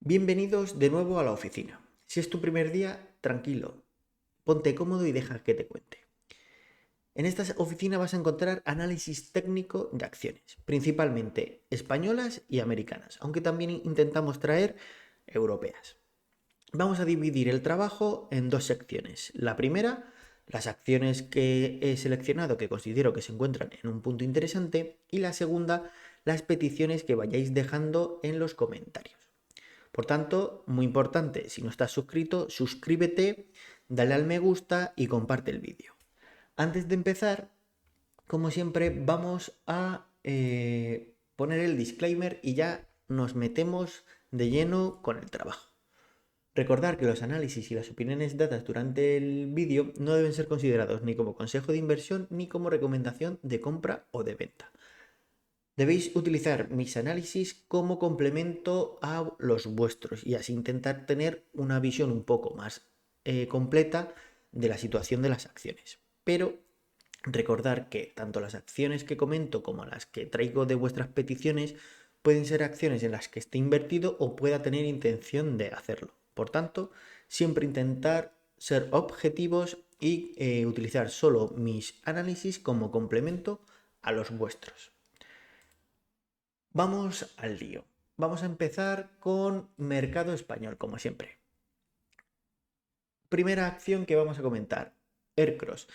Bienvenidos de nuevo a la oficina. Si es tu primer día, tranquilo, ponte cómodo y deja que te cuente. En esta oficina vas a encontrar análisis técnico de acciones, principalmente españolas y americanas, aunque también intentamos traer europeas. Vamos a dividir el trabajo en dos secciones. La primera, las acciones que he seleccionado que considero que se encuentran en un punto interesante, y la segunda, las peticiones que vayáis dejando en los comentarios. Por tanto, muy importante, si no estás suscrito, suscríbete, dale al me gusta y comparte el vídeo. Antes de empezar, como siempre, vamos a poner el disclaimer y ya nos metemos de lleno con el trabajo. Recordar que los análisis y las opiniones dadas durante el vídeo no deben ser considerados ni como consejo de inversión ni como recomendación de compra o de venta. Debéis utilizar mis análisis como complemento a los vuestros y así intentar tener una visión un poco más completa de la situación de las acciones. Pero recordar que tanto las acciones que comento como las que traigo de vuestras peticiones pueden ser acciones en las que esté invertido o pueda tener intención de hacerlo. Por tanto, siempre intentar ser objetivos y utilizar solo mis análisis como complemento a los vuestros. Vamos al lío. Vamos a empezar con mercado español, como siempre. Primera acción que vamos a comentar, Aircross.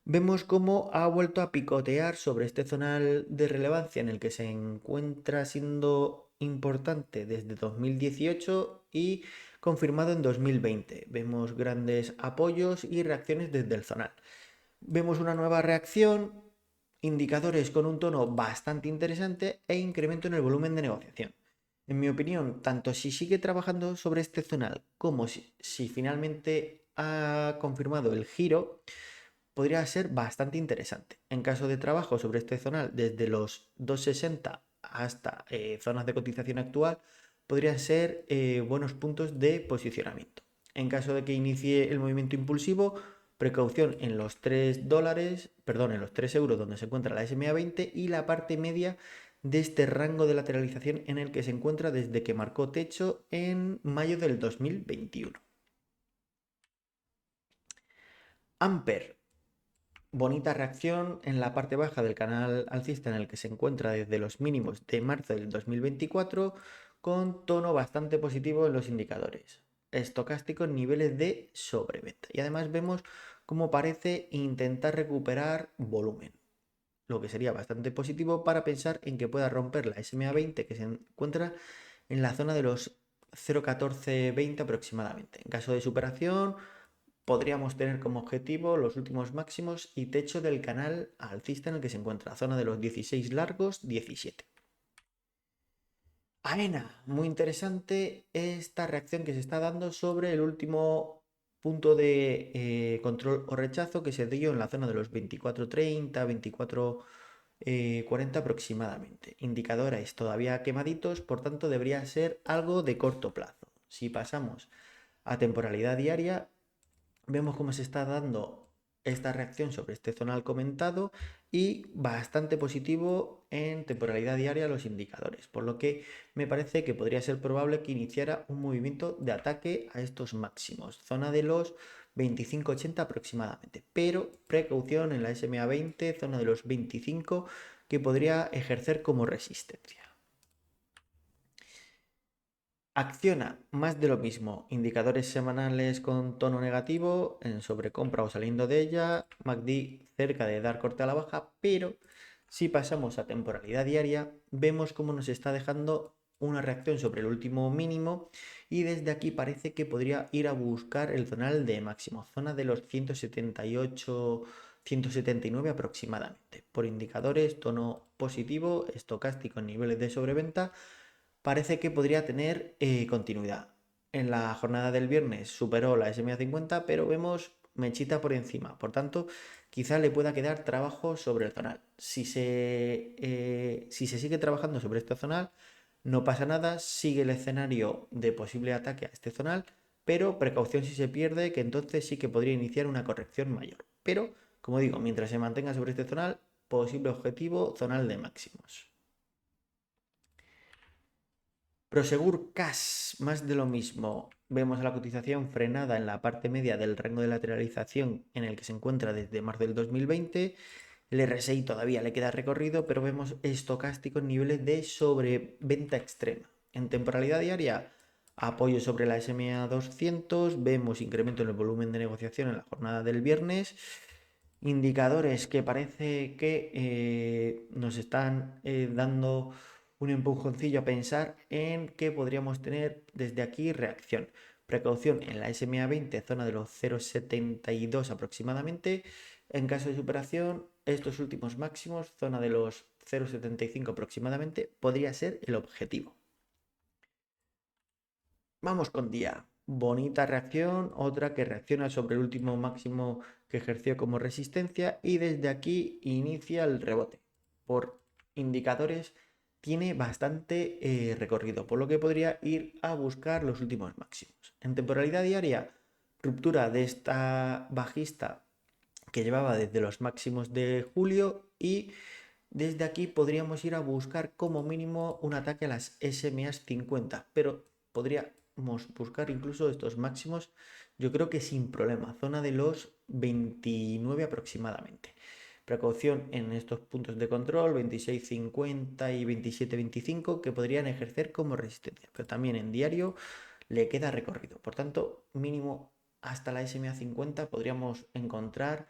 Vemos cómo ha vuelto a picotear sobre este zonal de relevancia en el que se encuentra siendo importante desde 2018 y confirmado en 2020. Vemos grandes apoyos y reacciones desde el zonal. Vemos una nueva reacción, indicadores con un tono bastante interesante e incremento en el volumen de negociación. En mi opinión, tanto si sigue trabajando sobre este zonal como si finalmente ha confirmado el giro, podría ser bastante interesante. En caso de trabajo sobre este zonal desde los 260 hasta zonas de cotización actual, podrían ser buenos puntos de posicionamiento. En caso de que inicie el movimiento impulsivo, precaución en los 3 dólares, perdón, en los 3 euros donde se encuentra la SMA 20 y la parte media de este rango de lateralización en el que se encuentra desde que marcó techo en mayo del 2021. Amper, bonita reacción en la parte baja del canal alcista en el que se encuentra desde los mínimos de marzo del 2024 con tono bastante positivo en los indicadores estocásticos, niveles de sobreventa, y además vemos cómo parece intentar recuperar volumen, lo que sería bastante positivo para pensar en que pueda romper la SMA 20 que se encuentra en la zona de los 0,1420 aproximadamente. En caso de superación, podríamos tener como objetivo los últimos máximos y techo del canal alcista en el que se encuentra, zona de los 16 largos, 17. AENA, muy interesante esta reacción que se está dando sobre el último punto de control o rechazo que se dio en la zona de los 24.30, 24.40 aproximadamente. Indicadores todavía quemaditos, por tanto debería ser algo de corto plazo. Si pasamos a temporalidad diaria, vemos cómo se está dando esta reacción sobre este zonal comentado y bastante positivo en temporalidad diaria los indicadores, por lo que me parece que podría ser probable que iniciara un movimiento de ataque a estos máximos, zona de los 25.80 aproximadamente, pero precaución en la SMA 20, zona de los 25, que podría ejercer como resistencia. Acciona, más de lo mismo, indicadores semanales con tono negativo, en sobrecompra o saliendo de ella, MACD cerca de dar corte a la baja, pero si pasamos a temporalidad diaria, vemos cómo nos está dejando una reacción sobre el último mínimo y desde aquí parece que podría ir a buscar el zonal de máximo, zona de los 178, 179 aproximadamente. Por indicadores, tono positivo, estocástico en niveles de sobreventa, parece que podría tener continuidad. En la jornada del viernes superó la SMA 50, pero vemos mechita por encima. Por tanto, quizá le pueda quedar trabajo sobre el zonal. Si se sigue trabajando sobre este zonal, no pasa nada, sigue el escenario de posible ataque a este zonal, pero precaución si se pierde, que entonces sí que podría iniciar una corrección mayor. Pero, como digo, mientras se mantenga sobre este zonal, posible objetivo zonal de máximos. Prosegur Cash, más de lo mismo. Vemos a la cotización frenada en la parte media del rango de lateralización en el que se encuentra desde marzo del 2020. El RSI todavía le queda recorrido, pero vemos estocásticos niveles de sobreventa extrema. En temporalidad diaria, apoyo sobre la SMA 200, vemos incremento en el volumen de negociación en la jornada del viernes. Indicadores que parece que nos están dando un empujoncillo a pensar en que podríamos tener desde aquí reacción. Precaución en la SMA 20, zona de los 0,72 aproximadamente. En caso de superación, estos últimos máximos, zona de los 0,75 aproximadamente, podría ser el objetivo. Vamos con día. Bonita reacción, otra que reacciona sobre el último máximo que ejerció como resistencia y desde aquí inicia el rebote. Por indicadores tiene bastante recorrido, por lo que podría ir a buscar los últimos máximos. En temporalidad diaria, ruptura de esta bajista que llevaba desde los máximos de julio y desde aquí podríamos ir a buscar como mínimo un ataque a las SMAs 50, pero podríamos buscar incluso estos máximos, yo creo que sin problema, zona de los 29 aproximadamente. Precaución en estos puntos de control, 26.50 y 27.25, que podrían ejercer como resistencia, pero también en diario le queda recorrido. Por tanto, mínimo hasta la SMA 50 podríamos encontrar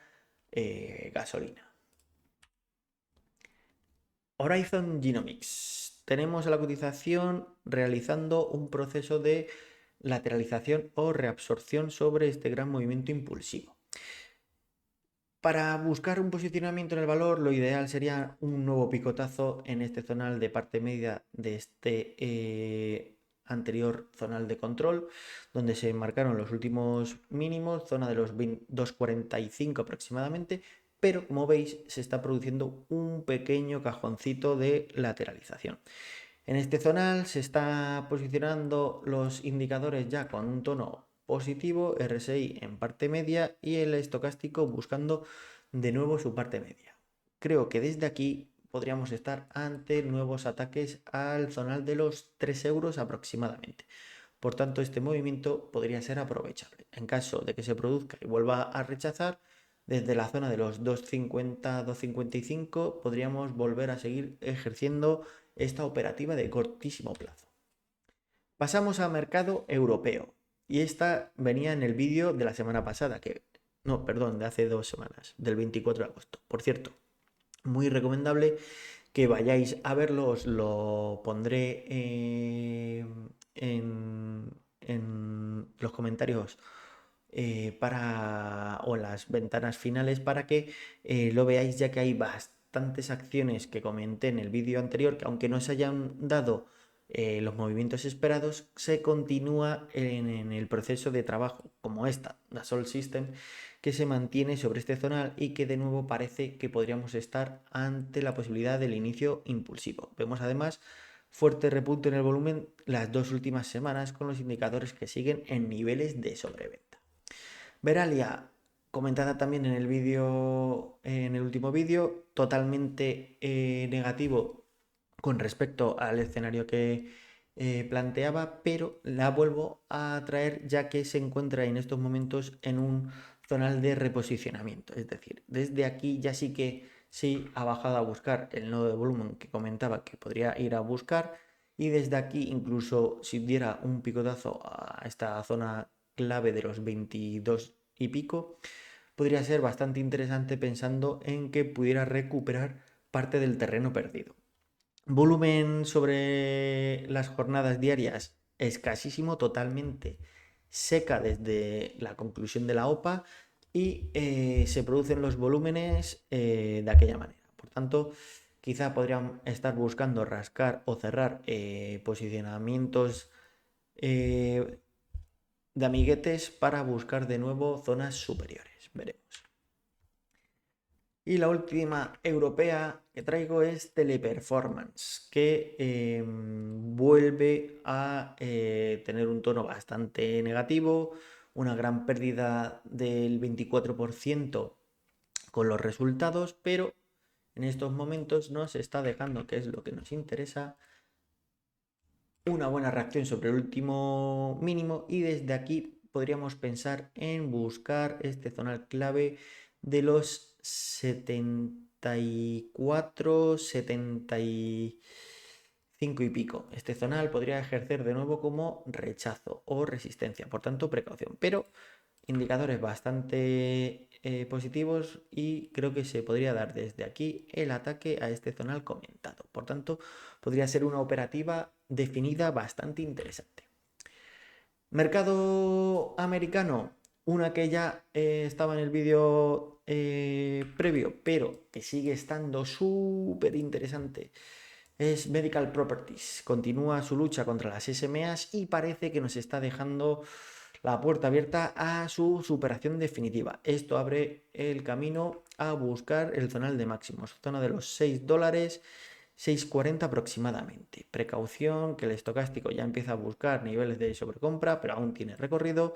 gasolina. Horizon Genomics. Tenemos a la cotización realizando un proceso de lateralización o reabsorción sobre este gran movimiento impulsivo. Para buscar un posicionamiento en el valor, lo ideal sería un nuevo picotazo en este zonal de parte media de este anterior zonal de control, donde se marcaron los últimos mínimos, zona de los 2,45 aproximadamente, pero como veis se está produciendo un pequeño cajoncito de lateralización. En este zonal se está posicionando los indicadores ya con un tono positivo, RSI en parte media y el estocástico buscando de nuevo su parte media. Creo que desde aquí podríamos estar ante nuevos ataques al zonal de los 3 euros aproximadamente. Por tanto, este movimiento podría ser aprovechable. En caso de que se produzca y vuelva a rechazar, desde la zona de los 2,50, 2,55 podríamos volver a seguir ejerciendo esta operativa de cortísimo plazo. Pasamos al mercado europeo. Y esta venía en el vídeo de la semana pasada, de hace 2 semanas, del 24 de agosto. Por cierto, muy recomendable que vayáis a verlo, os lo pondré en los comentarios o en las ventanas finales para que lo veáis, ya que hay bastantes acciones que comenté en el vídeo anterior que aunque no se hayan dado los movimientos esperados, se continúa en el proceso de trabajo como esta, Dassault System, que se mantiene sobre este zonal y que de nuevo parece que podríamos estar ante la posibilidad del inicio impulsivo. Vemos además fuerte repunte en el volumen las 2 últimas semanas con los indicadores que siguen en niveles de sobreventa. Veralia, comentada también en el vídeo, en el último vídeo, totalmente negativo con respecto al escenario que planteaba, pero la vuelvo a traer ya que se encuentra en estos momentos en un zonal de reposicionamiento. Es decir, desde aquí ya sí ha bajado a buscar el nodo de volumen que comentaba que podría ir a buscar, y desde aquí incluso si diera un picotazo a esta zona clave de los 22 y pico, podría ser bastante interesante pensando en que pudiera recuperar parte del terreno perdido. Volumen sobre las jornadas diarias escasísimo, totalmente seca desde la conclusión de la OPA y se producen los volúmenes de aquella manera. Por tanto, quizá podrían estar buscando rascar o cerrar posicionamientos de amiguetes para buscar de nuevo zonas superiores. Veremos. Y la última europea que traigo es Teleperformance, que vuelve a tener un tono bastante negativo, una gran pérdida del 24% con los resultados, pero en estos momentos nos está dejando, que es lo que nos interesa, una buena reacción sobre el último mínimo y desde aquí podríamos pensar en buscar este zonal clave de los 74, 75 y pico. Este zonal podría ejercer de nuevo como rechazo o resistencia, por tanto precaución, pero indicadores bastante positivos y creo que se podría dar desde aquí el ataque a este zonal comentado. Por tanto, podría ser una operativa definida bastante interesante. Mercado americano, una que ya estaba en el vídeo previo, pero que sigue estando súper interesante, es Medical Properties. Continúa su lucha contra las SMAs y parece que nos está dejando la puerta abierta a su superación definitiva. Esto abre el camino a buscar el zonal de máximos, zona de los $6, 6,40 aproximadamente. Precaución que el estocástico ya empieza a buscar niveles de sobrecompra, pero aún tiene recorrido.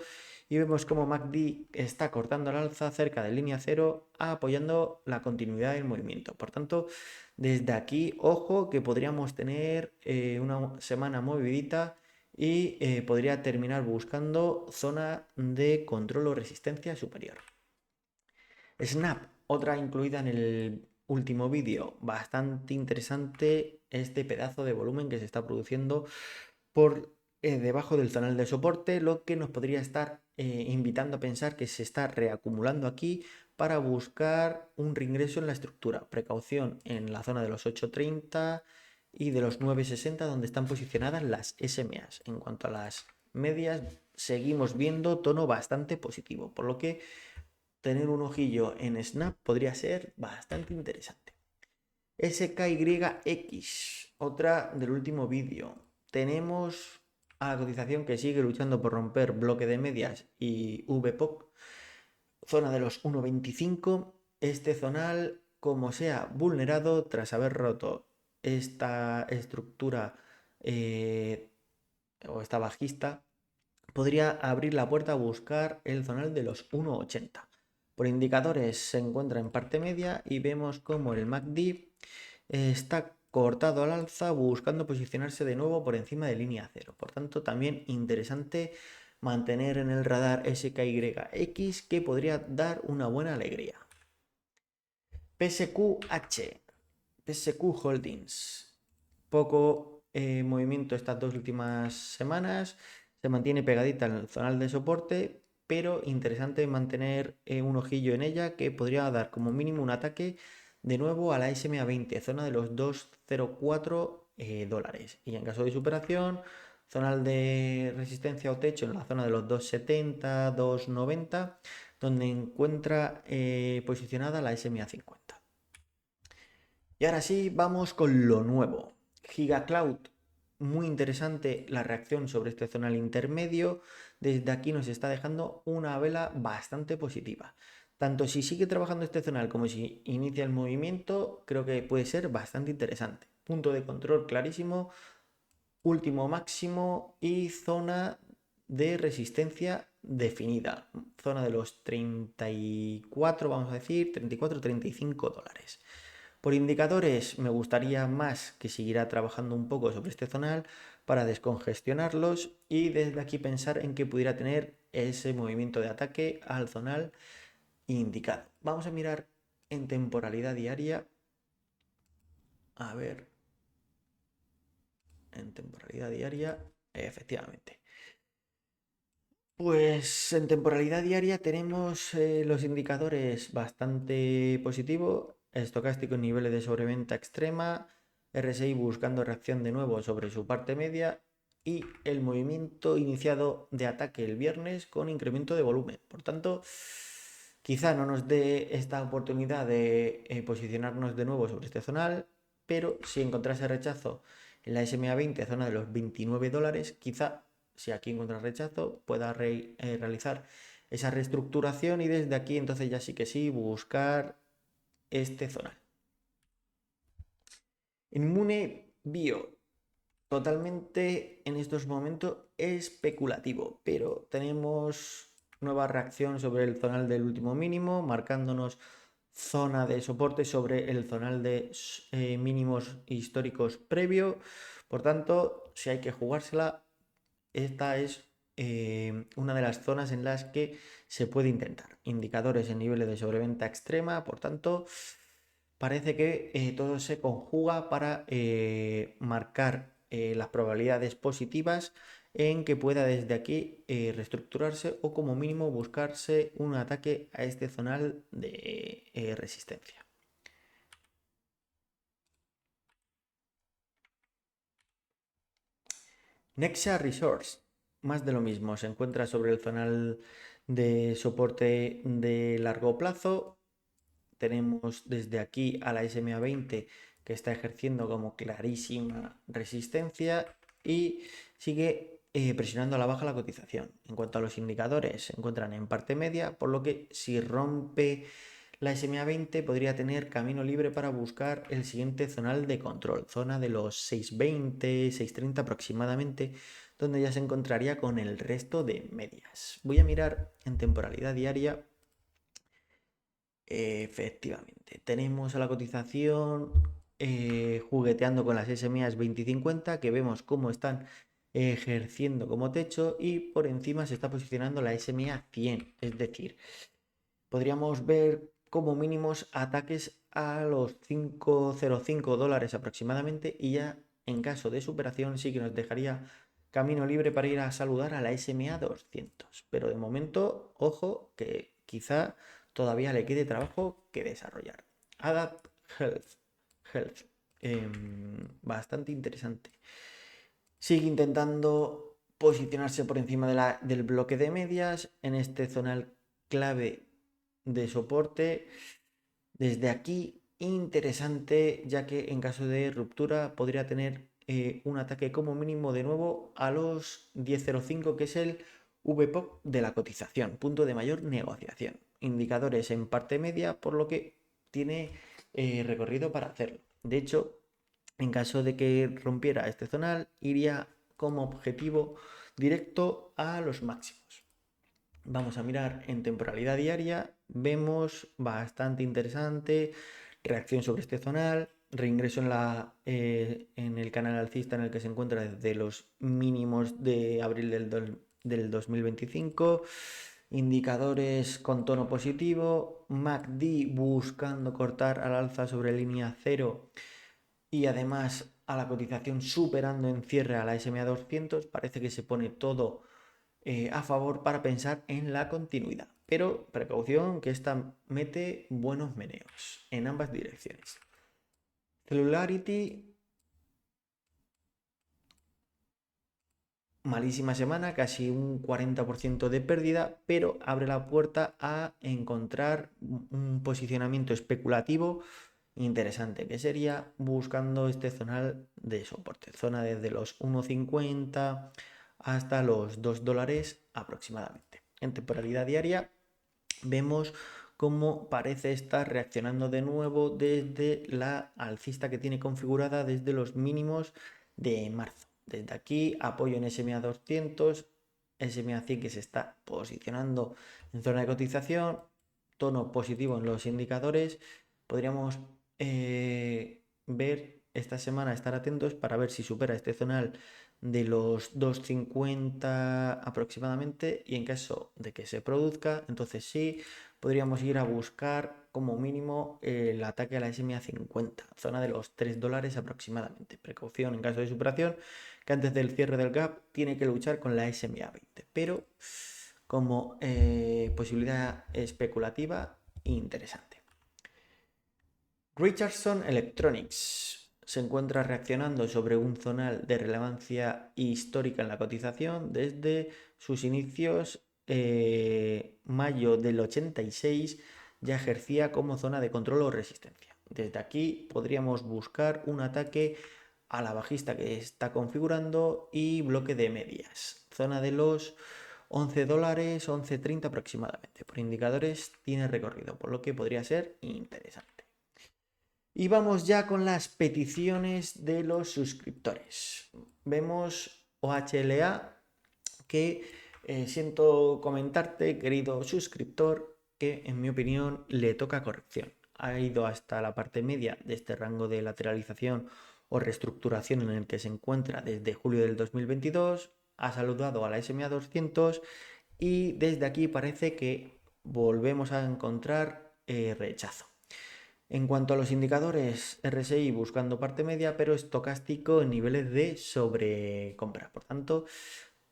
Y vemos como MACD está cortando al alza cerca de línea cero, apoyando la continuidad del movimiento. Por tanto, desde aquí, ojo que podríamos tener una semana movidita y podría terminar buscando zona de control o resistencia superior. Snap, otra incluida en el último vídeo, bastante interesante este pedazo de volumen que se está produciendo por debajo del zonal de soporte, lo que nos podría estar invitando a pensar que se está reacumulando aquí para buscar un reingreso en la estructura. Precaución en la zona de los 8,30 y de los 9,60 donde están posicionadas las SMAs. En cuanto a las medias, seguimos viendo tono bastante positivo, por lo que tener un ojillo en Snap podría ser bastante interesante. SKYX, otra del último vídeo. Tenemos a la cotización que sigue luchando por romper bloque de medias y VPOC, zona de los 1,25. Este zonal, como sea vulnerado tras haber roto esta estructura o esta bajista, podría abrir la puerta a buscar el zonal de los 1,80. Por indicadores se encuentra en parte media y vemos como el MACD está cortado al alza buscando posicionarse de nuevo por encima de línea cero. Por tanto, también interesante mantener en el radar SKYX que podría dar una buena alegría. PSQH, PSQ Holdings. Poco movimiento estas dos últimas semanas. Se mantiene pegadita en el zonal de soporte, pero interesante mantener un ojillo en ella que podría dar como mínimo un ataque de nuevo a la SMA20, zona de los 2,04 dólares. Y en caso de superación, zonal de resistencia o techo en la zona de los 2,70, 2,90, donde encuentra posicionada la SMA50. Y ahora sí, vamos con lo nuevo. GigaCloud, muy interesante la reacción sobre este zonal intermedio. Desde aquí nos está dejando una vela bastante positiva. Tanto si sigue trabajando este zonal como si inicia el movimiento, creo que puede ser bastante interesante. Punto de control clarísimo, último máximo y zona de resistencia definida. Zona de los 34, vamos a decir, 34, 35 dólares. Por indicadores, me gustaría más que siguiera trabajando un poco sobre este zonal para descongestionarlos y desde aquí pensar en que pudiera tener ese movimiento de ataque al zonal indicado. Vamos a mirar en temporalidad diaria. A ver, en temporalidad diaria, efectivamente. Pues en temporalidad diaria tenemos los indicadores bastante positivos, estocástico en niveles de sobreventa extrema, RSI buscando reacción de nuevo sobre su parte media y el movimiento iniciado de ataque el viernes con incremento de volumen. Por tanto, quizá no nos dé esta oportunidad de posicionarnos de nuevo sobre este zonal, pero si encontrase rechazo en la SMA20, zona de los 29 dólares, quizá si aquí encuentra rechazo, pueda realizar esa reestructuración y desde aquí entonces ya sí que sí buscar este zonal. Inmune Bio, totalmente en estos momentos especulativo, pero tenemos nueva reacción sobre el zonal del último mínimo, marcándonos zona de soporte sobre el zonal de mínimos históricos previo. Por tanto, si hay que jugársela, esta es una de las zonas en las que se puede intentar. Indicadores en niveles de sobreventa extrema, por tanto, parece que todo se conjuga para marcar las probabilidades positivas en que pueda desde aquí reestructurarse o como mínimo buscarse un ataque a este zonal de resistencia. Nexa Resource, más de lo mismo, se encuentra sobre el zonal de soporte de largo plazo. Tenemos desde aquí a la SMA20 que está ejerciendo como clarísima resistencia y sigue presionando a la baja la cotización. En cuanto a los indicadores, se encuentran en parte media, por lo que si rompe la SMA20 podría tener camino libre para buscar el siguiente zonal de control, zona de los 620, 630 aproximadamente, donde ya se encontraría con el resto de medias. Voy a mirar en temporalidad diaria. Efectivamente, tenemos a la cotización jugueteando con las SMAs 2050 que vemos cómo están ejerciendo como techo y por encima se está posicionando la SMA 100, es decir, podríamos ver como mínimos ataques a los 5,05 dólares aproximadamente y ya en caso de superación sí que nos dejaría camino libre para ir a saludar a la SMA 200. Pero de momento, ojo, que quizá todavía le quede trabajo que desarrollar. Adapt Health. Bastante interesante. Sigue intentando posicionarse por encima del bloque de medias en este zonal clave de soporte. Desde aquí, interesante, ya que en caso de ruptura podría tener un ataque como mínimo de nuevo a los 10.05, que es el VPOC de la cotización, punto de mayor negociación. Indicadores en parte media, por lo que tiene recorrido para hacerlo. De hecho, en caso de que rompiera este zonal, iría como objetivo directo a los máximos. Vamos a mirar en temporalidad diaria, vemos bastante interesante, reacción sobre este zonal, reingreso en el canal alcista en el que se encuentra desde los mínimos de abril del 2025, indicadores con tono positivo, MACD buscando cortar al alza sobre línea 0 y además a la cotización superando en cierre a la SMA 200, parece que se pone todo a favor para pensar en la continuidad. Pero precaución que esta mete buenos meneos en ambas direcciones. Cellularity, malísima semana, casi un 40% de pérdida, pero abre la puerta a encontrar un posicionamiento especulativo interesante, que sería buscando este zonal de soporte, zona desde los 1,50 hasta los 2 dólares aproximadamente. En temporalidad diaria vemos cómo parece estar reaccionando de nuevo desde la alcista que tiene configurada desde los mínimos de marzo. Desde aquí apoyo en SMA 200, SMA 100 que se está posicionando en zona de cotización, tono positivo en los indicadores. Podríamos ver esta semana, estar atentos para ver si supera este zonal de los 2,50 aproximadamente y en caso de que se produzca, entonces sí, podríamos ir a buscar como mínimo el ataque a la SMA 50, zona de los 3 dólares aproximadamente. Precaución en caso de superación, que antes del cierre del gap tiene que luchar con la SMA 20, pero como posibilidad especulativa interesante. Richardson Electronics se encuentra reaccionando sobre un zonal de relevancia histórica en la cotización desde sus inicios. Mayo del 86 ya ejercía como zona de control o resistencia. Desde aquí podríamos buscar un ataque a la bajista que está configurando y bloque de medias, zona de los 11 dólares, 11.30 aproximadamente. Por indicadores tiene recorrido, por lo que podría ser interesante. Y vamos ya con las peticiones de los suscriptores. Vemos OHLA que siento comentarte, querido suscriptor, que en mi opinión le toca corrección. Ha ido hasta la parte media de este rango de lateralización o reestructuración en el que se encuentra desde julio del 2022, ha saludado a la SMA 200 y desde aquí parece que volvemos a encontrar rechazo. En cuanto a los indicadores, RSI buscando parte media, pero estocástico en niveles de sobrecompra. Por tanto,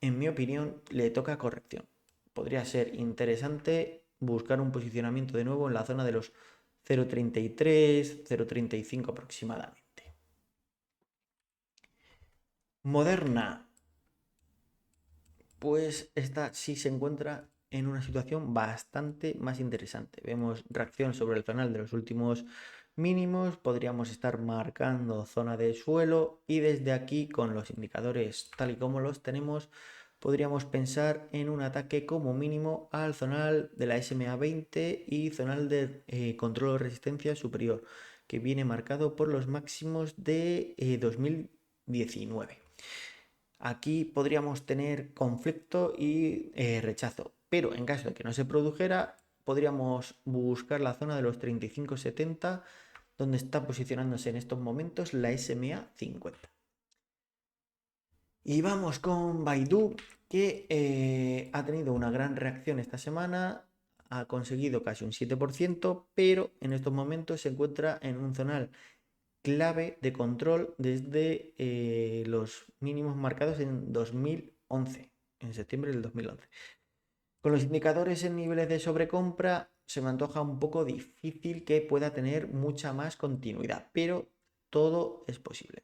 en mi opinión, le toca corrección. Podría ser interesante buscar un posicionamiento de nuevo en la zona de los 0,33, 0,35 aproximadamente. Moderna, pues esta sí se encuentra en una situación bastante más interesante. Vemos reacción sobre el canal de los últimos mínimos, podríamos estar marcando zona de suelo y desde aquí con los indicadores tal y como los tenemos podríamos pensar en un ataque como mínimo al zonal de la SMA 20 y zonal de control de resistencia superior que viene marcado por los máximos de 2019. Aquí podríamos tener conflicto y rechazo, pero en caso de que no se produjera, podríamos buscar la zona de los 35,70, donde está posicionándose en estos momentos la SMA 50. Y vamos con Baidu, que ha tenido una gran reacción esta semana, ha conseguido casi un 7%, pero en estos momentos se encuentra en un zonal clave de control desde los mínimos marcados en 2011, en septiembre del 2011. Con los indicadores en niveles de sobrecompra se me antoja un poco difícil que pueda tener mucha más continuidad, pero todo es posible.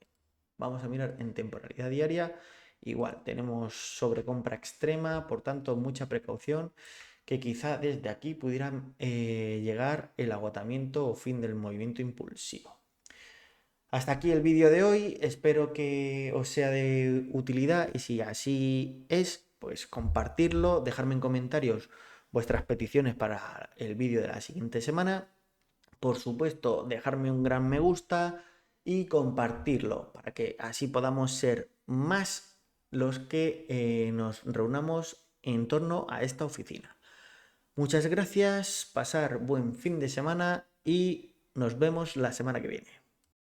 Vamos a mirar en temporalidad diaria. Igual, tenemos sobrecompra extrema, por tanto, mucha precaución, que quizá desde aquí pudiera llegar el agotamiento o fin del movimiento impulsivo. Hasta aquí el vídeo de hoy, espero que os sea de utilidad y si así es, pues compartirlo, dejarme en comentarios vuestras peticiones para el vídeo de la siguiente semana. Por supuesto, dejarme un gran me gusta y compartirlo para que así podamos ser más los que nos reunamos en torno a esta oficina. Muchas gracias, pasar buen fin de semana y nos vemos la semana que viene.